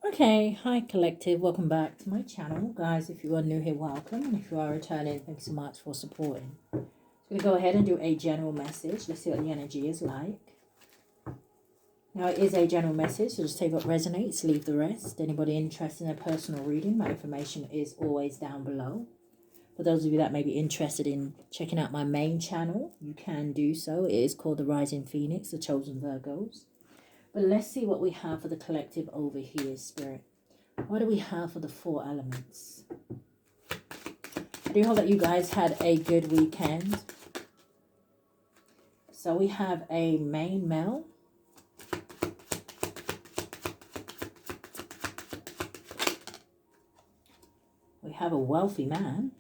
Okay, hi collective, welcome back to my channel. Guys, if you are new here, welcome. And if you are returning, thanks so much for supporting. So I'm going to go ahead and do a general message. Let's see what the energy is like. Now it is a general message, so just take what resonates, leave the rest. Anybody interested in a personal reading, my information is always down below. For those of you that may be interested in checking out my main channel, you can do so. It is called The Rising Phoenix, The Chosen Virgos. But let's see what we have for the collective over here, Spirit. What do we have for the 4 elements? I do hope that you guys had a good weekend. So we have a main male. We have a wealthy man.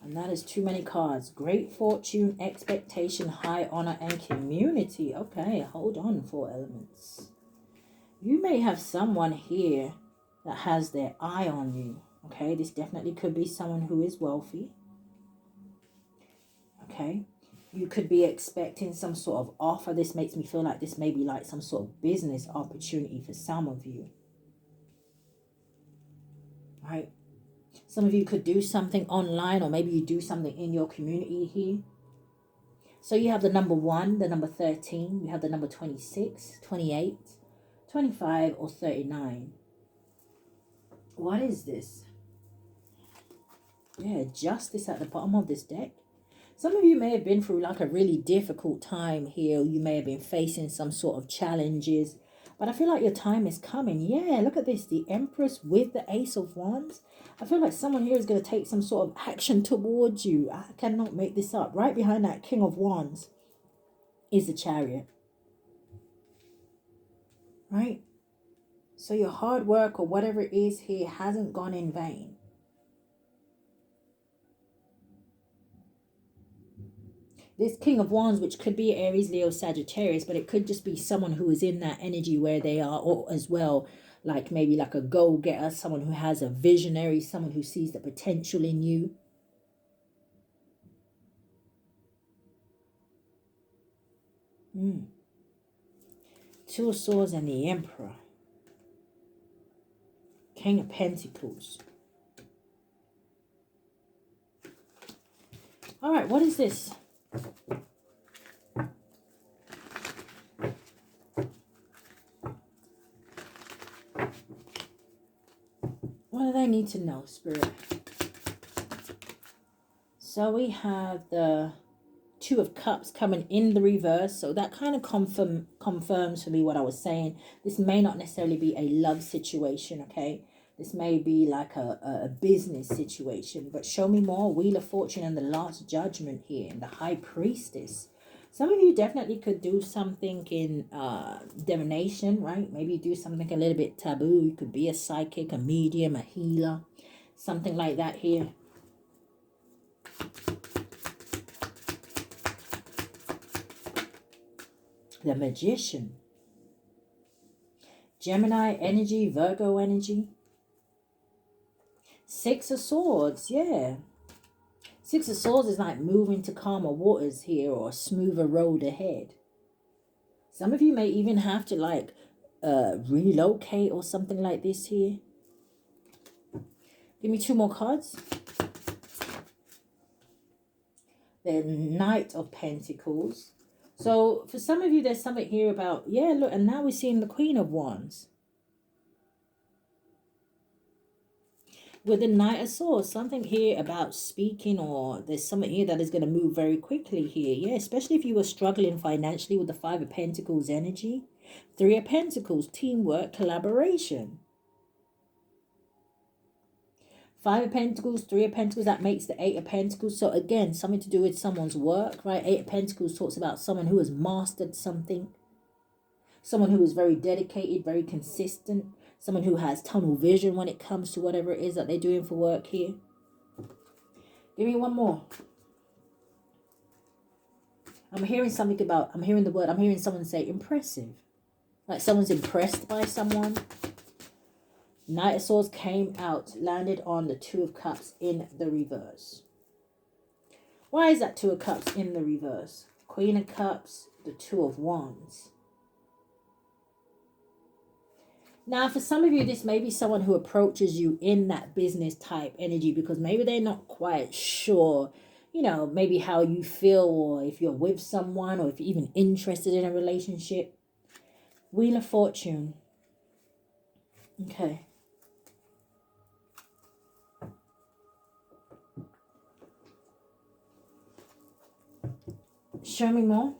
And that is too many cards. Great fortune, expectation, high honor, and community. Okay, hold on, 4 elements. You may have someone here that has their eye on you. Okay, this definitely could be someone who is wealthy. Okay, you could be expecting some sort of offer. This makes me feel like this may be like some sort of business opportunity for some of you. Right? Some of you could do something online, or maybe you do something in your community here. So you have the number 1, the number 13, you have the number 26, 28, 25, or 39. What is this? Yeah, justice at the bottom of this deck. Some of you may have been through like a really difficult time here. You may have been facing some sort of challenges. But I feel like your time is coming. Yeah, look at this. The Empress with the Ace of Wands. I feel like someone here is going to take some sort of action towards you. I cannot make this up. Right behind that King of Wands is the Chariot. Right? So your hard work or whatever it is here hasn't gone in vain. This King of Wands, which could be Aries, Leo, Sagittarius, but it could just be someone who is in that energy where they are, or as well, like maybe like a go-getter, someone who has a visionary, someone who sees the potential in you. Two of Swords and the Emperor. King of Pentacles. All right, what is this? What do they need to know, Spirit? So we have the Two of Cups coming in the reverse. So that kind of confirms for me what I was saying. This may not necessarily be a love situation, okay? This may be like a business situation. But show me more. Wheel of Fortune and the Last Judgment here. And the High Priestess. Some of you definitely could do something in divination, right? Maybe do something a little bit taboo. You could be a psychic, a medium, a healer. Something like that here. The Magician. Gemini energy, Virgo energy. 6 of Swords, yeah. 6 of Swords is like moving to calmer waters here, or a smoother road ahead. Some of you may even have to like relocate or something like this here. Give me 2 more cards. The Knight of Pentacles. So for some of you, there's something here about, yeah, look, and now we're seeing the Queen of Wands. With the Knight of Swords, something here about speaking, or there's something here that is going to move very quickly here. Yeah, especially if you were struggling financially with the 5 of Pentacles energy. 3 of Pentacles, teamwork, collaboration. 5 of Pentacles, 3 of Pentacles, that makes the 8 of Pentacles. So again, something to do with someone's work, right? 8 of Pentacles talks about someone who has mastered something. Someone who is very dedicated, very consistent. Someone who has tunnel vision when it comes to whatever it is that they're doing for work here. Give me 1 more. I'm hearing something about, I'm hearing someone say impressive. Like someone's impressed by someone. Knight of Swords came out, landed on the 2 of Cups in the reverse. Why is that 2 of Cups in the reverse? Queen of Cups, the Two of Wands. Now, for some of you, this may be someone who approaches you in that business type energy because maybe they're not quite sure, you know, maybe how you feel or if you're with someone or if you're even interested in a relationship. Wheel of Fortune. Okay. Show me more.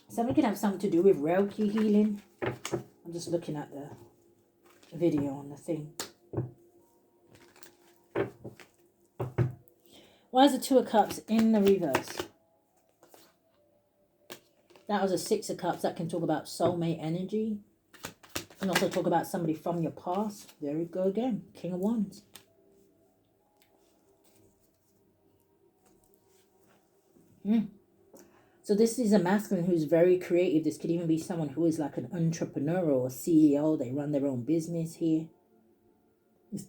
Something could have something to do with Reiki healing. I'm just looking at the video on the thing. Why is the Two of Cups in the reverse? That was a Six of Cups. That can talk about soulmate energy. And also talk about somebody from your past. There we go again. King of Wands. So this is a masculine who's very creative. This could even be someone who is like an entrepreneur or a CEO. They run their own business here.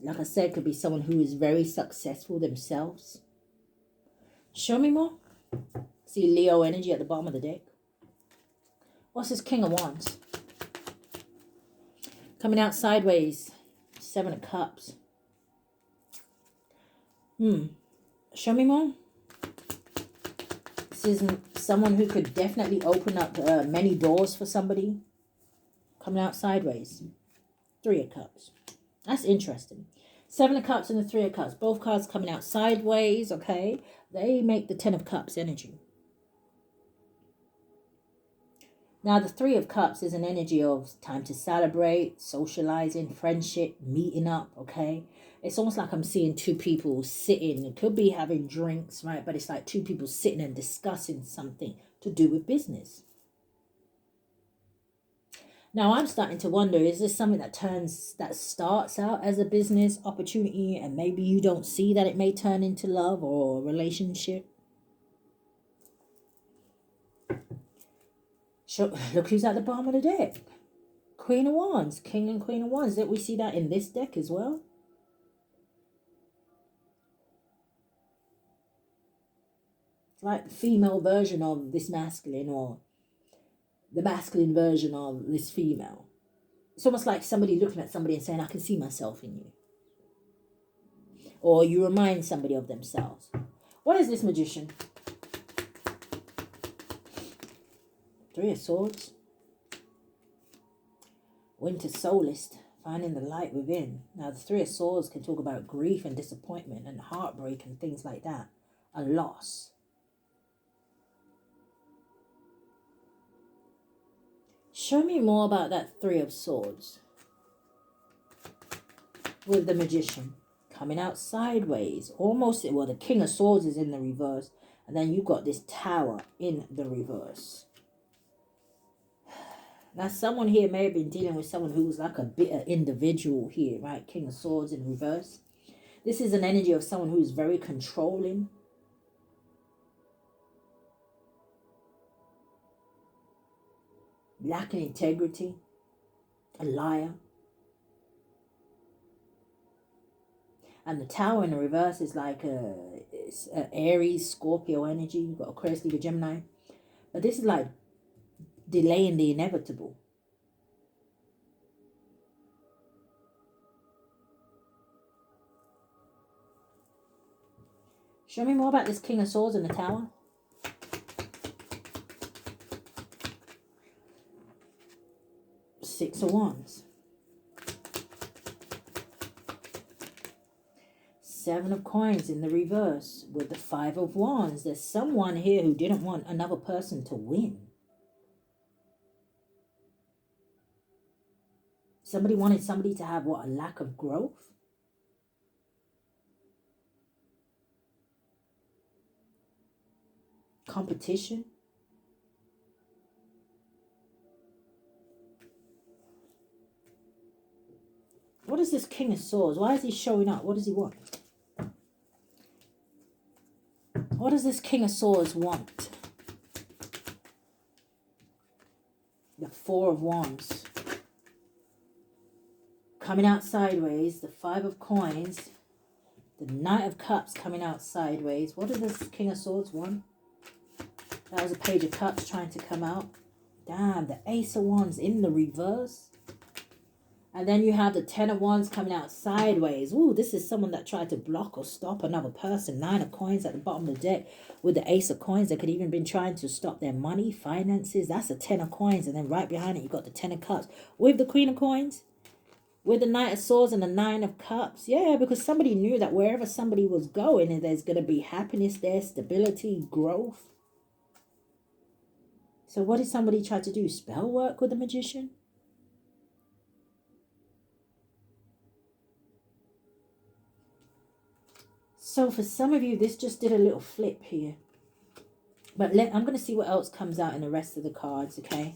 Like I said, could be someone who is very successful themselves. Show me more. See Leo energy at the bottom of the deck. What's this King of Wands? Coming out sideways. Seven of Cups. Show me more. This is someone who could definitely open up many doors for somebody. Coming out sideways. Three of Cups. That's interesting. Seven of Cups and the Three of Cups. Both cards coming out sideways, okay? They make the Ten of Cups energy. Now, the Three of Cups is an energy of time to celebrate, socializing, friendship, meeting up, okay? It's almost like I'm seeing two people sitting. It could be having drinks, right? But it's like two people sitting and discussing something to do with business. Now, I'm starting to wonder, is this something that starts out as a business opportunity and maybe you don't see that it may turn into love or a relationship? Look who's at the bottom of the deck. Queen of Wands, King and Queen of Wands. Did we see that in this deck as well? It's like the female version of this masculine or the masculine version of this female. It's almost like somebody looking at somebody and saying, I can see myself in you. Or you remind somebody of themselves. What is this Magician? Three of Swords. Winter Solist, finding the light within. Now, the Three of Swords can talk about grief and disappointment and heartbreak and things like that. A loss. Show me more about that Three of Swords. With the Magician. Coming out sideways. Almost, well, the King of Swords is in the reverse. And then you've got this Tower in the reverse. Now, someone here may have been dealing with someone who's like a bitter individual here, right? King of Swords in reverse. This is an energy of someone who's very controlling. Lacking integrity. A liar. And the Tower in the reverse is like it's a Aries, Scorpio energy. You've got Aquarius, Libra, Gemini. But this is like delaying the inevitable. Show me more about this King of Swords in the Tower. Six of Wands. Seven of Coins in the reverse with the Five of Wands. There's someone here who didn't want another person to win. Somebody wanted somebody to have, what, a lack of growth? Competition? What is this King of Swords? Why is he showing up? What does he want? What does this King of Swords want? The Four of Wands. Coming out sideways. The Five of Coins. The Knight of Cups coming out sideways. What does this King of Swords want? That was a Page of Cups trying to come out. Damn, the Ace of Wands in the reverse. And then you have the Ten of Wands coming out sideways. Ooh, this is someone that tried to block or stop another person. Nine of Coins at the bottom of the deck with the Ace of Coins. They could even been trying to stop their money, finances. That's a Ten of Coins. And then right behind it, you got the Ten of Cups with the Queen of Coins. With the Knight of Swords and the Nine of Cups. Yeah, because somebody knew that wherever somebody was going, and there's going to be happiness there, stability, growth. So what did somebody try to do? Spell work with the Magician? So for some of you, this just did a little flip here. But I'm going to see what else comes out in the rest of the cards, okay?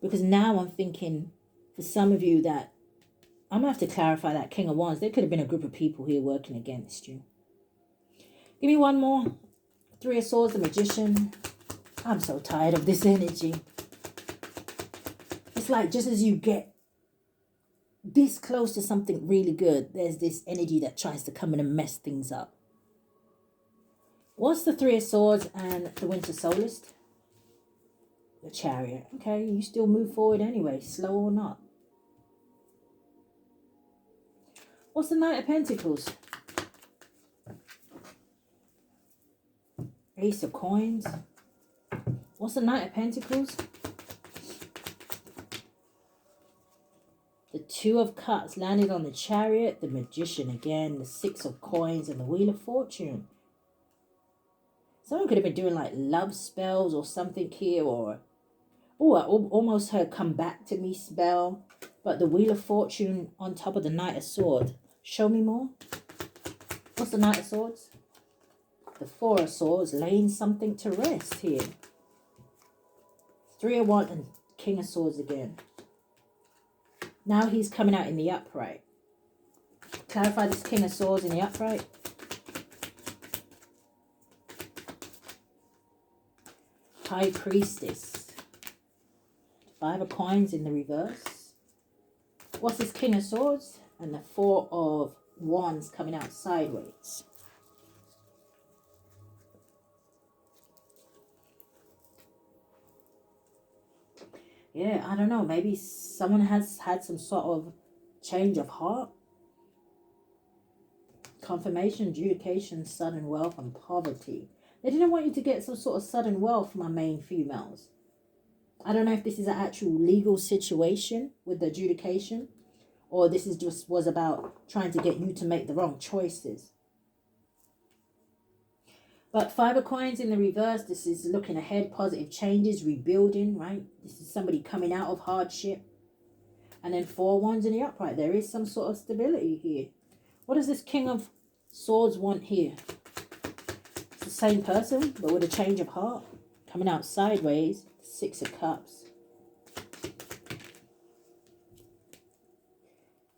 Because now I'm thinking, for some of you, that I'm going to have to clarify that King of Wands. There could have been a group of people here working against you. Give me one more. Three of Swords, the Magician. I'm so tired of this energy. It's like just as you get this close to something really good, there's this energy that tries to come in and mess things up. What's the Three of Swords and the Winter Solstice? The Chariot. Okay, you still move forward anyway, slow or not. What's the Knight of Pentacles? Ace of Coins. What's the Knight of Pentacles? The Two of Cups landed on the Chariot, the Magician again, the Six of Coins, and the Wheel of Fortune. Someone could have been doing like love spells or something here, or oh, I almost heard come back to me spell. But the Wheel of Fortune on top of the Knight of Swords. Show me more. What's the Knight of Swords? The Four of Swords laying something to rest here. Three of Wands and King of Swords again. Now he's coming out in the upright. Clarify this King of Swords in the upright. High Priestess. Five of Coins in the reverse. What's this King of Swords? And the Four of Wands coming out sideways. Yeah, I don't know. Maybe someone has had some sort of change of heart. Confirmation, adjudication, sudden wealth, and poverty. They didn't want you to get some sort of sudden wealth, my main females. I don't know if this is an actual legal situation with the adjudication, or this is just was about trying to get you to make the wrong choices. But Five of Coins in the reverse, this is looking ahead, positive changes, rebuilding, right? This is somebody coming out of hardship. And then Four of Wands in the upright. There is some sort of stability here. What does this King of Swords want here? It's the same person, but with a change of heart. Coming out sideways, Six of Cups.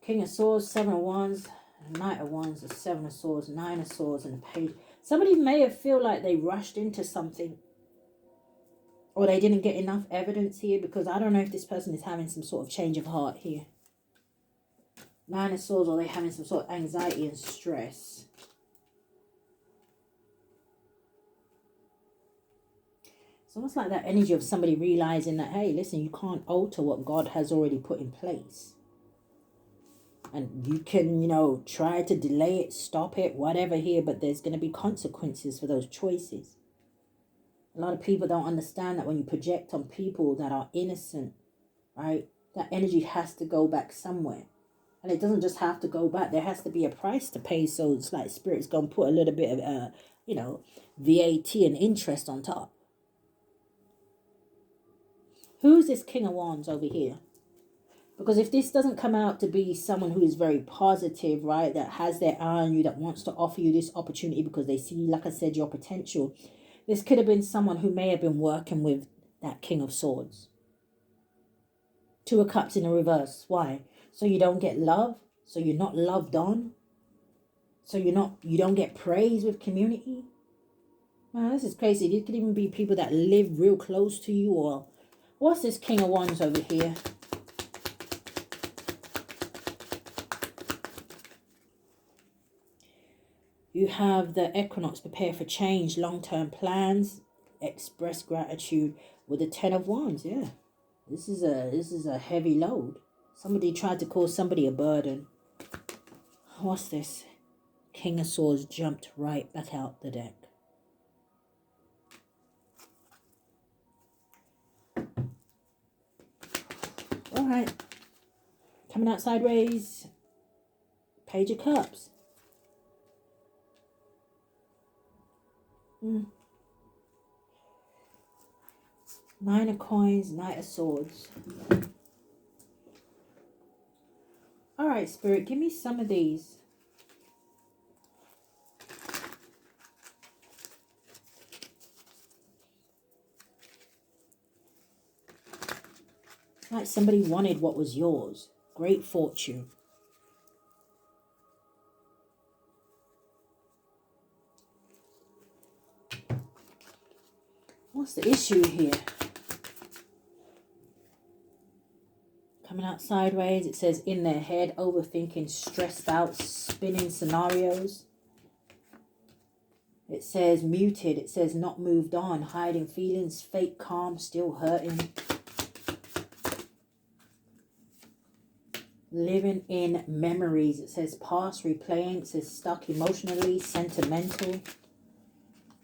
King of Swords, Seven of Wands, Knight of Wands, the Seven of Swords, Nine of Swords, and the Page. Somebody may have feel like they rushed into something, or they didn't get enough evidence here, because I don't know if this person is having some sort of change of heart here. Nine of Swords, or they having some sort of anxiety and stress. It's almost like that energy of somebody realizing that, hey, listen, you can't alter what God has already put in place. And you can, you know, try to delay it, stop it, whatever here, but there's going to be consequences for those choices. A lot of people don't understand that when you project on people that are innocent, right, that energy has to go back somewhere. And it doesn't just have to go back. There has to be a price to pay. So it's like Spirit's going to put a little bit of, you know, VAT and interest on top. Who's this King of Wands over here? Because if this doesn't come out to be someone who is very positive, right, that has their eye on you, that wants to offer you this opportunity because they see, like I said, your potential, this could have been someone who may have been working with that King of Swords. Two of Cups in the reverse. Why? So you don't get love? So you're not loved on? So you don't get praise with community? Man, this is crazy. These could even be people that live real close to you. Or what's this King of Wands over here? You have the Equinox, prepare for change, long-term plans. express gratitude with the Ten of Wands. Yeah, this is a heavy load. Somebody tried to cause somebody a burden. What's this? King of Swords jumped right back out the deck. All right. Coming out sideways. Page of Cups. Nine of Coins, Knight of Swords. All right, Spirit, give me some of these. Like somebody wanted what was yours. Great fortune. What's the issue here? Coming out sideways, it says in their head, overthinking, stressed out, spinning scenarios. It says muted. It says not moved on, hiding feelings, fake calm, still hurting. Living in memories. It says past, replaying. It says stuck emotionally, sentimental.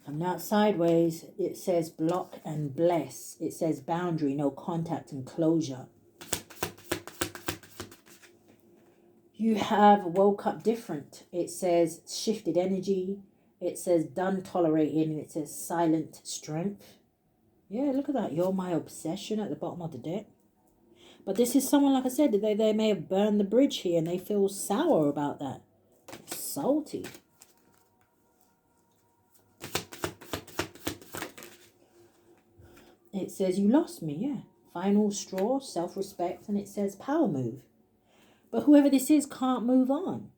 Coming out sideways, it says block and bless. It says boundary, no contact and closure. You have woke up different. It says shifted energy. It says done tolerating. And it says silent strength. Yeah, look at that. You're my obsession at the bottom of the deck. But this is someone, like I said, they may have burned the bridge here and they feel sour about that. Salty. It says you lost me, yeah. Final straw, self-respect, and it says power move. But whoever this is can't move on.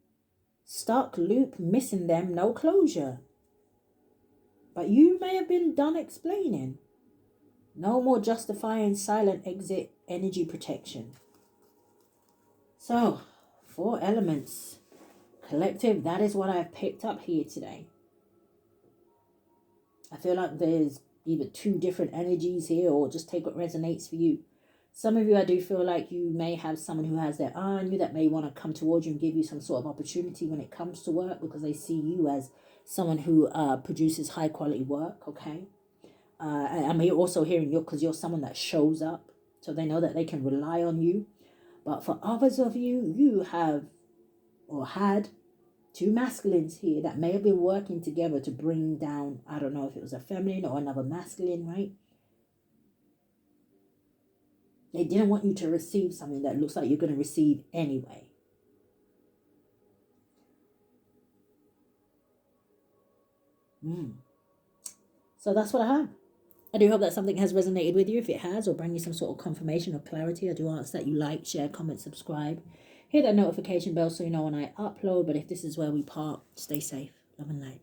Stuck, loop, missing them, no closure. But you may have been done explaining. No more justifying, silent exit, energy protection. So, 4 elements. Collective, that is what I've picked up here today. I feel like there's either 2 different energies here, or just take what resonates for you. Some of you, I do feel like you may have someone who has their eye on you that may want to come towards you and give you some sort of opportunity when it comes to work, because they see you as someone who produces high quality work, okay? I'm also hearing you because you're someone that shows up, so they know that they can rely on you. But for others of you, you have or had 2 masculines here that may have been working together to bring down, I don't know if it was a feminine or another masculine, right? They didn't want you to receive something that looks like you're going to receive anyway. So that's what I have. I do hope that something has resonated with you. If it has, or bring you some sort of confirmation or clarity, I do ask that you like, share, comment, subscribe. Hit that notification bell so you know when I upload. But if this is where we part, stay safe. Love and light.